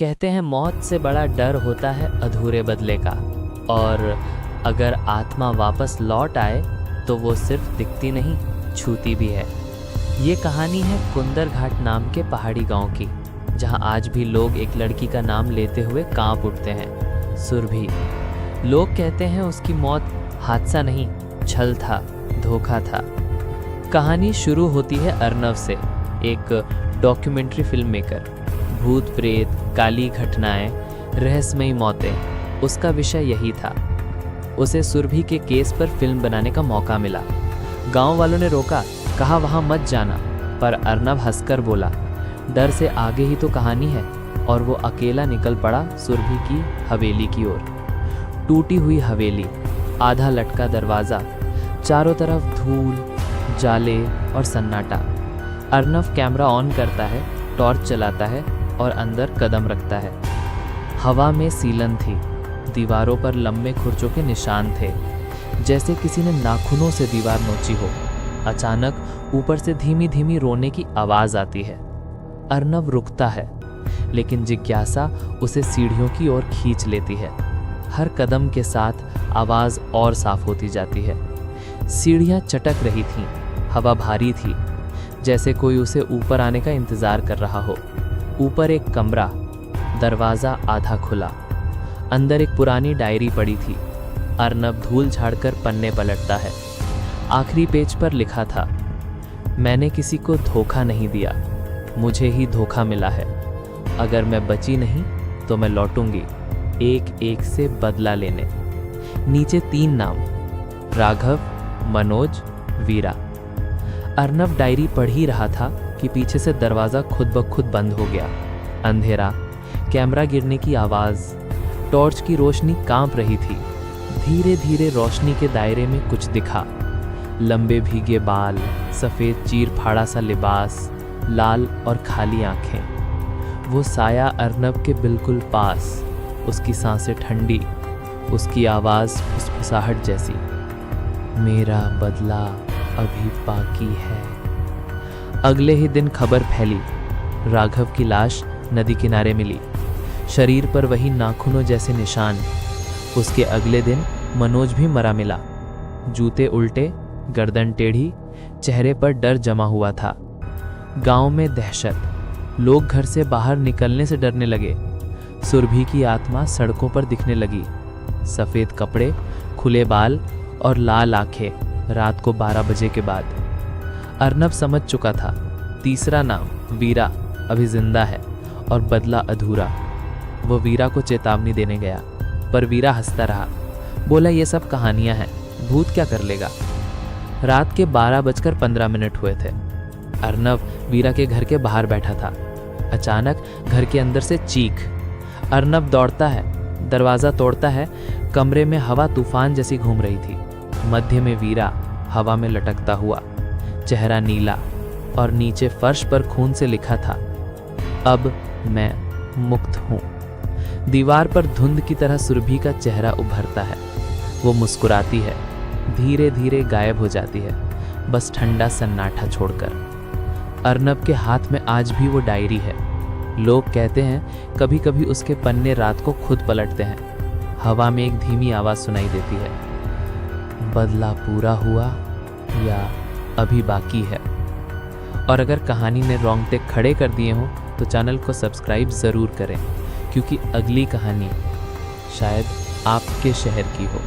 कहते हैं मौत से बड़ा डर होता है अधूरे बदले का, और अगर आत्मा वापस लौट आए तो वो सिर्फ दिखती नहीं, छूती भी है। ये कहानी है कुंदर घाट नाम के पहाड़ी गांव की, जहां आज भी लोग एक लड़की का नाम लेते हुए कांप उठते हैं, सुरभि। लोग कहते हैं उसकी मौत हादसा नहीं, छल था, धोखा था। कहानी शुरू होती है अर्नव से, एक डॉक्यूमेंट्री फिल्म मेकर। भूत प्रेत, काली घटनाएं, रहस्यमयी मौतें, उसका विषय यही था। उसे सुरभि के केस पर फिल्म बनाने का मौका मिला। गांव वालों ने रोका, कहा वहां मत जाना, पर अर्नव हंसकर बोला, डर से आगे ही तो कहानी है। और वो अकेला निकल पड़ा सुरभि की हवेली की ओर। टूटी हुई हवेली, आधा लटका दरवाज़ा, चारों तरफ धूल, जाले और सन्नाटा। अर्नव कैमरा ऑन करता है, टॉर्च चलाता है और अंदर कदम रखता है। हवा में सीलन थी, दीवारों पर लंबे खुरचों के निशान थे, जैसे किसी ने नाखूनों से दीवार नोची हो। अचानक ऊपर से धीमी धीमी रोने की आवाज़ आती है। अर्नव रुकता है, लेकिन जिज्ञासा उसे सीढ़ियों की ओर खींच लेती है। हर कदम के साथ आवाज़ और साफ होती जाती है। सीढ़ियाँ चटक रही थीं, हवा भारी थी, जैसे कोई उसे ऊपर आने का इंतज़ार कर रहा हो। ऊपर एक कमरा, दरवाज़ा आधा खुला, अंदर एक पुरानी डायरी पड़ी थी। अर्नव धूल झाड़कर पन्ने पलटता है। आखिरी पेज पर लिखा था, मैंने किसी को धोखा नहीं दिया, मुझे ही धोखा मिला है। अगर मैं बची नहीं तो मैं लौटूंगी, एक एक से बदला लेने। नीचे 3 नाम, राघव, मनोज, वीरा। अर्नव डायरी पढ़ ही रहा था कि पीछे से दरवाज़ा खुद ब खुद बंद हो गया। अंधेरा, कैमरा गिरने की आवाज़, टॉर्च की रोशनी कांप रही थी। धीरे धीरे रोशनी के दायरे में कुछ दिखा। लंबे भीगे बाल, सफ़ेद चीर फाड़ा सा लिबास, लाल और खाली आंखें। वो साया अर्नव के बिल्कुल पास, उसकी सांसें ठंडी, उसकी आवाज़ फुसफुसाहट जैसी, मेरा बदला अभी बाकी है। अगले ही दिन खबर फैली, राघव की लाश नदी किनारे मिली, शरीर पर वही नाखूनों जैसे निशान। उसके अगले दिन मनोज भी मरा मिला, जूते उल्टे, गर्दन टेढ़ी, चेहरे पर डर जमा हुआ था। गांव में दहशत, लोग घर से बाहर निकलने से डरने लगे। सुरभि की आत्मा सड़कों पर दिखने लगी, सफ़ेद कपड़े, खुले बाल और लाल आंखें, रात को 12 बजे के बाद। अर्नव समझ चुका था, तीसरा नाम वीरा अभी जिंदा है और बदला अधूरा। वो वीरा को चेतावनी देने गया, पर वीरा हंसता रहा, बोला ये सब कहानियां हैं, भूत क्या कर लेगा। रात के 12:15 हुए थे। अर्नव वीरा के घर के बाहर बैठा था। अचानक घर के अंदर से चीख। अर्नव दौड़ता है, दरवाज़ा तोड़ता है। कमरे में हवा तूफान जैसी घूम रही थी। मध्य में वीरा हवा में लटकता हुआ, चेहरा नीला, और नीचे फर्श पर खून से लिखा था, अब मैं मुक्त हूँ। दीवार पर धुंध की तरह सुरभि का चेहरा उभरता है। वो मुस्कुराती है, धीरे धीरे गायब हो जाती है, बस ठंडा सन्नाटा छोड़कर। अर्नव के हाथ में आज भी वो डायरी है। लोग कहते हैं कभी कभी उसके पन्ने रात को खुद पलटते हैं। हवा में एक धीमी आवाज़ सुनाई देती है, बदला पूरा हुआ या अभी बाकी है। और अगर कहानी ने रोंगटे खड़े कर दिए हों तो चैनल को सब्सक्राइब ज़रूर करें, क्योंकि अगली कहानी शायद आपके शहर की हो।